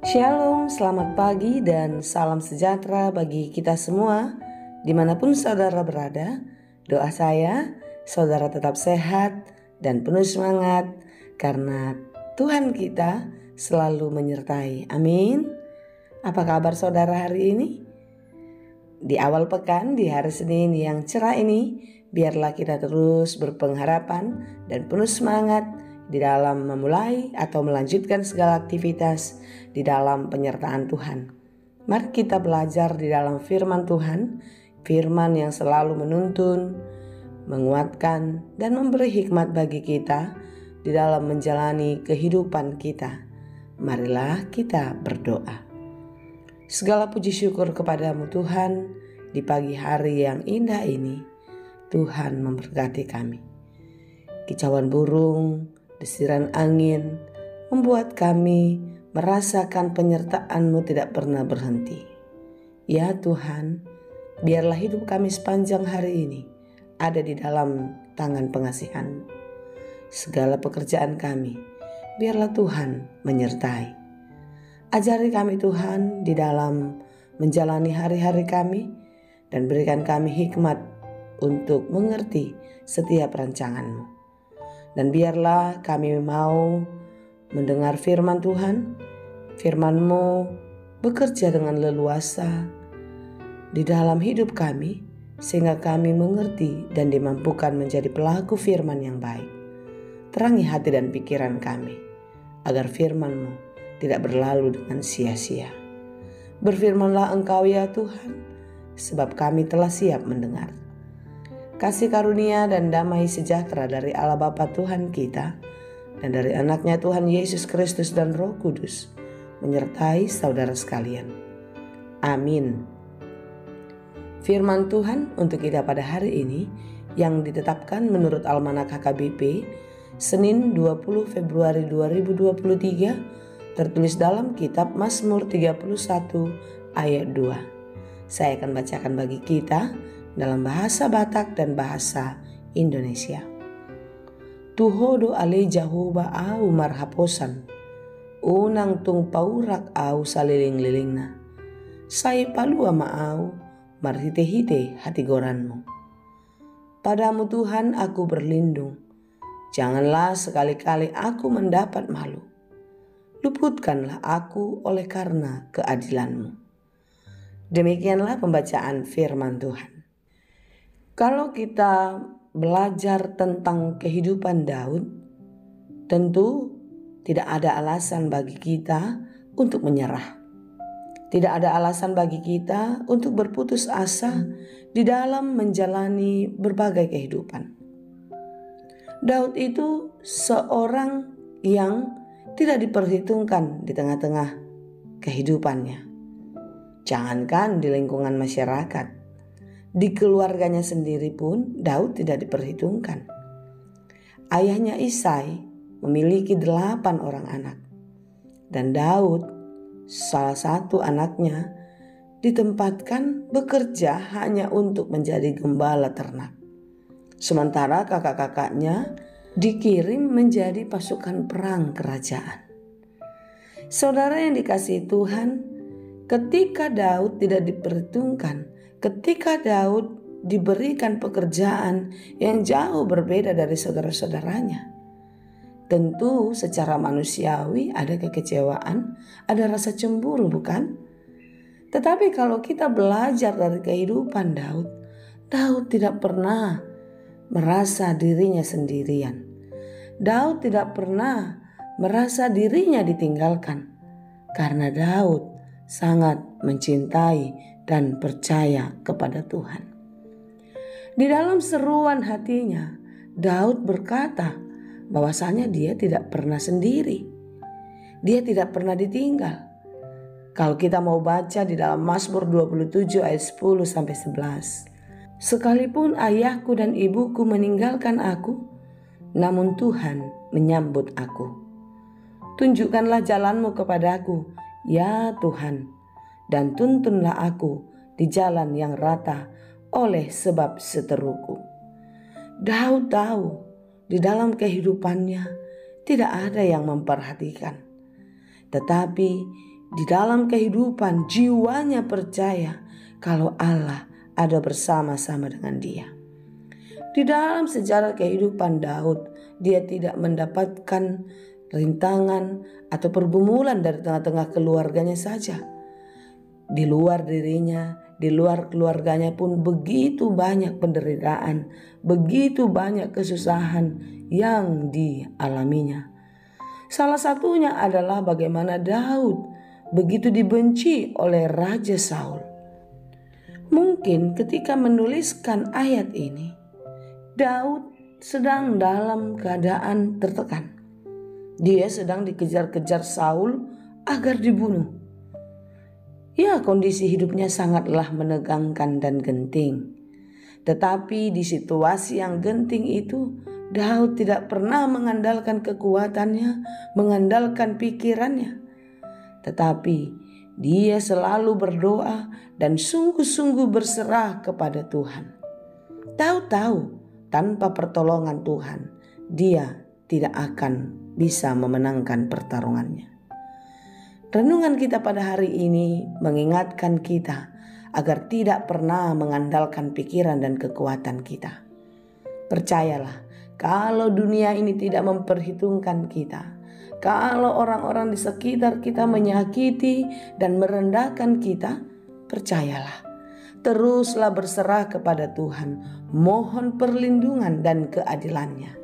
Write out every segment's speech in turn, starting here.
Shalom, selamat pagi dan salam sejahtera bagi kita semua dimanapun saudara berada. Doa saya, saudara tetap sehat dan penuh semangat karena Tuhan kita selalu menyertai. Amin. Apa kabar saudara hari ini? Di awal pekan, di hari Senin yang cerah ini, biarlah kita terus berpengharapan dan penuh semangat di dalam memulai atau melanjutkan segala aktivitas di dalam penyertaan Tuhan. Mari kita belajar di dalam firman Tuhan, firman yang selalu menuntun, menguatkan, dan memberi hikmat bagi kita di dalam menjalani kehidupan kita. Marilah kita berdoa. Segala puji syukur kepadamu Tuhan, di pagi hari yang indah ini, Tuhan memberkati kami. Kicauan burung, desiran angin, membuat kami merasakan penyertaan-Mu tidak pernah berhenti. Ya Tuhan, biarlah hidup kami sepanjang hari ini ada di dalam tangan pengasihan-Mu. Segala pekerjaan kami, biarlah Tuhan menyertai. Ajari kami Tuhan di dalam menjalani hari-hari kami dan berikan kami hikmat untuk mengerti setiap rancangan-Mu. Dan biarlah kami mau mendengar firman Tuhan, firman-Mu bekerja dengan leluasa di dalam hidup kami, sehingga kami mengerti dan dimampukan menjadi pelaku firman yang baik. Terangi hati dan pikiran kami, agar firman-Mu tidak berlalu dengan sia-sia. Berfirmanlah Engkau ya Tuhan, sebab kami telah siap mendengar. Kasih karunia dan damai sejahtera dari Allah Bapa Tuhan kita dan dari anaknya Tuhan Yesus Kristus dan Roh Kudus menyertai saudara sekalian. Amin. Firman Tuhan untuk kita pada hari ini yang ditetapkan menurut Almanak HKBP Senin 20 Februari 2023 tertulis dalam kitab Mazmur 31 ayat 2. Saya akan bacakan bagi kita dalam bahasa Batak dan bahasa Indonesia. Tuhodo ale Jahoba au marhaposan, unang tung paurak au saliling-lilingna, sai palua maau marhite-hite hati goranmu. Padamu Tuhan aku berlindung, janganlah sekali-kali aku mendapat malu. Luputkanlah aku oleh karena keadilan-Mu. Demikianlah pembacaan firman Tuhan. Kalau kita belajar tentang kehidupan Daud, tentu tidak ada alasan bagi kita untuk menyerah. Tidak ada alasan bagi kita untuk berputus asa di dalam menjalani berbagai kehidupan. Daud itu seorang yang tidak diperhitungkan di tengah-tengah kehidupannya. Jangankan di lingkungan masyarakat, di keluarganya sendiri pun Daud tidak diperhitungkan. Ayahnya Isai memiliki 8 orang anak. Dan Daud, salah satu anaknya, ditempatkan bekerja hanya untuk menjadi gembala ternak. Sementara kakak-kakaknya dikirim menjadi pasukan perang kerajaan. Saudara yang dikasihi Tuhan, ketika Daud tidak diperhitungkan, ketika Daud diberikan pekerjaan yang jauh berbeda dari saudara-saudaranya, tentu secara manusiawi ada kekecewaan, ada rasa cemburu, bukan? Tetapi kalau kita belajar dari kehidupan Daud, Daud tidak pernah merasa dirinya sendirian. Daud tidak pernah merasa dirinya ditinggalkan, karena Daud sangat mencintai dan percaya kepada Tuhan. Di dalam seruan hatinya, Daud berkata bahwasanya dia tidak pernah sendiri. Dia tidak pernah ditinggal. Kalau kita mau baca di dalam Mazmur 27 ayat 10 sampai 11. Sekalipun ayahku dan ibuku meninggalkan aku, namun Tuhan menyambut aku. Tunjukkanlah jalan-Mu kepadaku, ya Tuhan, dan tuntunlah aku di jalan yang rata oleh sebab seteruku. Daud tahu di dalam kehidupannya tidak ada yang memperhatikan. Tetapi Di dalam kehidupan jiwanya percaya kalau Allah ada bersama-sama dengan dia. Di dalam sejarah kehidupan Daud, dia tidak mendapatkan rintangan atau pergumulan dari tengah-tengah keluarganya saja. Di luar dirinya, di luar keluarganya pun begitu banyak penderitaan, begitu banyak kesusahan yang dialaminya. Salah satunya adalah bagaimana Daud begitu dibenci oleh Raja Saul. Mungkin ketika menuliskan ayat ini, Daud sedang dalam keadaan tertekan. Dia sedang dikejar-kejar Saul agar dibunuh. Ya, kondisi hidupnya sangatlah menegangkan dan genting. Tetapi di situasi yang genting itu, Daud tidak pernah mengandalkan kekuatannya, mengandalkan pikirannya. Tetapi dia selalu berdoa dan sungguh-sungguh berserah kepada Tuhan. Daud tahu tanpa pertolongan Tuhan, dia tidak akan bisa memenangkan pertarungannya. Renungan kita pada hari ini mengingatkan kita agar tidak pernah mengandalkan pikiran dan kekuatan kita. Percayalah, kalau dunia ini tidak memperhitungkan kita, kalau orang-orang di sekitar kita menyakiti dan merendahkan kita, percayalah, teruslah berserah kepada Tuhan, mohon perlindungan dan keadilannya.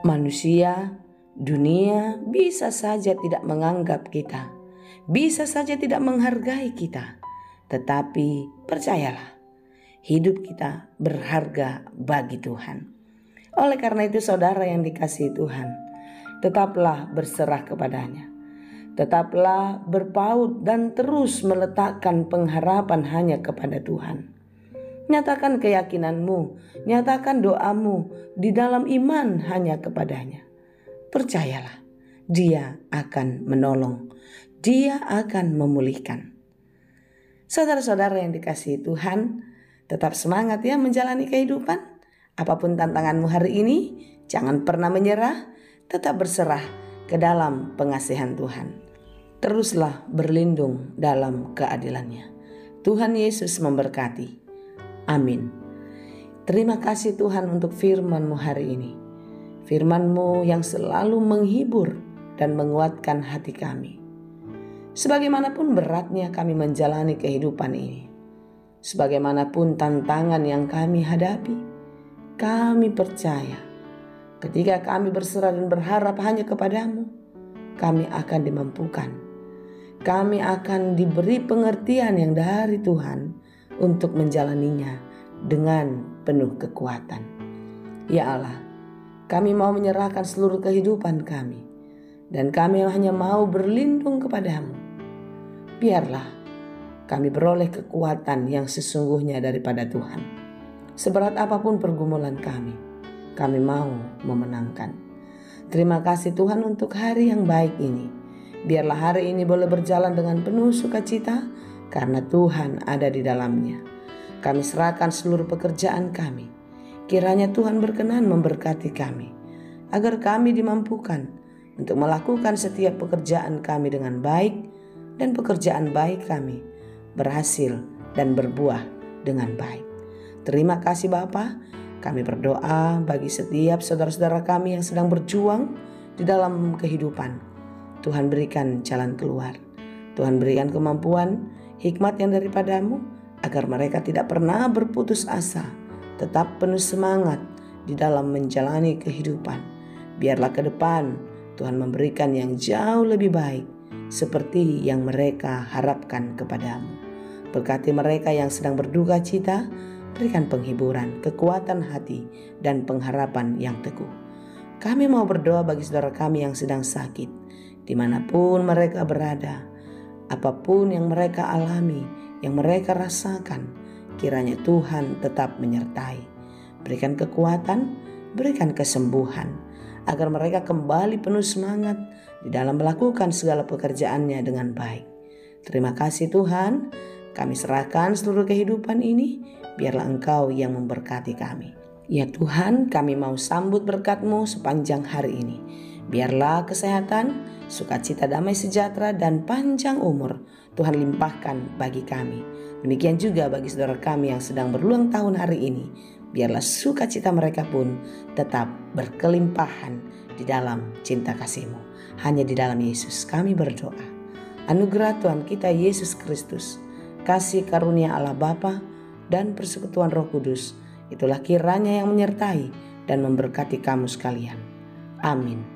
Manusia, dunia bisa saja tidak menganggap kita, bisa saja tidak menghargai kita, tetapi percayalah, hidup kita berharga bagi Tuhan. Oleh karena itu saudara yang dikasihi Tuhan, tetaplah berserah kepadanya. Tetaplah berpaut dan terus meletakkan pengharapan hanya kepada Tuhan. Nyatakan keyakinanmu, nyatakan doamu di dalam iman hanya kepadanya. Percayalah, Dia akan menolong, Dia akan memulihkan. Saudara-saudara yang dikasihi Tuhan, tetap semangat ya menjalani kehidupan. Apapun tantanganmu hari ini, jangan pernah menyerah, tetap berserah ke dalam pengasihan Tuhan. Teruslah berlindung dalam keadilannya. Tuhan Yesus memberkati. Amin. Terima kasih Tuhan untuk firman-Mu hari ini. Firman-Mu yang selalu menghibur dan menguatkan hati kami. Sebagaimanapun beratnya kami menjalani kehidupan ini, sebagaimanapun tantangan yang kami hadapi, kami percaya ketika kami berserah dan berharap hanya kepada-Mu, kami akan dimampukan. Kami akan diberi pengertian yang dari Tuhan untuk menjalaninya dengan penuh kekuatan. Ya Allah, kami mau menyerahkan seluruh kehidupan kami, dan kami hanya mau berlindung kepada-Mu. Biarlah kami beroleh kekuatan yang sesungguhnya daripada Tuhan. Seberat apapun pergumulan kami mau memenangkan. Terima kasih Tuhan untuk hari yang baik ini. Biarlah hari ini boleh berjalan dengan penuh sukacita karena Tuhan ada di dalamnya. Kami serahkan seluruh pekerjaan kami. Kiranya Tuhan berkenan memberkati kami, agar kami dimampukan untuk melakukan setiap pekerjaan kami dengan baik, dan pekerjaan baik kami berhasil dan berbuah dengan baik. Terima kasih Bapa. Kami berdoa bagi setiap saudara-saudara kami yang sedang berjuang di dalam kehidupan. Tuhan berikan jalan keluar. Tuhan berikan kemampuan, hikmat yang daripada-Mu, agar mereka tidak pernah berputus asa, tetap penuh semangat di dalam menjalani kehidupan. Biarlah ke depan Tuhan memberikan yang jauh lebih baik, seperti yang mereka harapkan kepada-Mu. Berkati mereka yang sedang berduka cita, berikan penghiburan, kekuatan hati, dan pengharapan yang teguh. Kami mau berdoa bagi saudara kami yang sedang sakit, dimanapun mereka berada, apapun yang mereka alami, yang mereka rasakan, kiranya Tuhan tetap menyertai. Berikan kekuatan, berikan kesembuhan, agar mereka kembali penuh semangat di dalam melakukan segala pekerjaannya dengan baik. Terima kasih Tuhan, kami serahkan seluruh kehidupan ini, biarlah Engkau yang memberkati kami. Ya Tuhan, kami mau sambut berkat-Mu sepanjang hari ini. Biarlah kesehatan, sukacita, damai sejahtera, dan panjang umur Tuhan limpahkan bagi kami. Demikian juga bagi saudara kami yang sedang berulang tahun hari ini. Biarlah sukacita mereka pun tetap berkelimpahan di dalam cinta kasih-Mu. Hanya di dalam Yesus kami berdoa. Anugerah Tuhan kita Yesus Kristus, kasih karunia Allah Bapa, dan persekutuan Roh Kudus, itulah kiranya yang menyertai dan memberkati kamu sekalian. Amin.